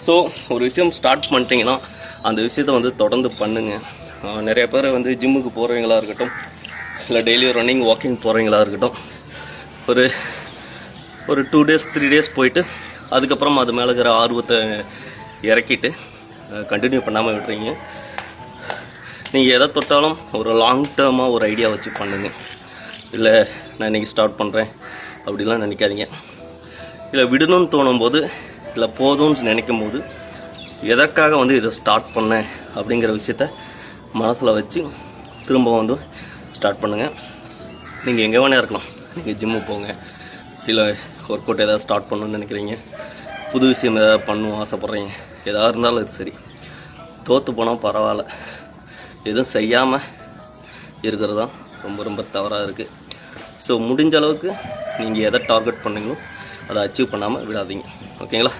So ஒரு விஷயம் start பண்ணிட்டீங்கன்னா அந்த விஷயத்தை வந்து தொடர்ந்து பண்ணுங்கள். நிறைய பேர் வந்து ஜிம்முக்கு போகிறவங்களா இருக்கட்டும், இல்லை டெய்லி ரன்னிங் வாக்கிங் போகிறவங்களா இருக்கட்டும், ஒரு 2 days 3 days போயிட்டு அதுக்கப்புறம் அது மேலே இருக்கிற ஆர்வத்தை இறக்கிட்டு கண்டினியூ பண்ணாமல் விடுறீங்க. நீங்கள் எதை தொட்டாலும் ஒரு லாங் டேர்மாக ஒரு ஐடியா வச்சு பண்ணுங்கள். இல்லை நான் இன்றைக்கி ஸ்டார்ட் பண்ணுறேன் அப்படிலாம் நினைக்காதீங்க. இல்லை விடணும்னு தோணும் போது, இல்லை போதும்னு நினைக்கும் போது எதற்காக வந்து இதை ஸ்டார்ட் பண்ணேன் அப்படிங்கிற விஷயத்த மனசில் வச்சு திரும்ப வந்து ஸ்டார்ட் பண்ணுங்கள். நீங்கள் எங்கே வேணா இருக்கலாம். நீங்கள் ஜிம்மு போங்க, இல்லை ஒர்க் அவுட் எதாவது ஸ்டார்ட் பண்ணணும்னு நினைக்கிறீங்க, புது விஷயம் எதாவது பண்ணணும் ஆசைப்பட்றீங்க, எதாக இருந்தாலும் அது சரி. தோற்று போனால் பரவாயில்ல, எதுவும் செய்யாமல் இருக்கிறது தான் ரொம்ப ரொம்ப தவறாக இருக்குது. ஸோ முடிஞ்ச அளவுக்கு நீங்கள் எதை டார்கெட் பண்ணீங்களோ அதை அச்சீவ் பண்ணாமல் விடாதீங்க. ஓகேங்களா?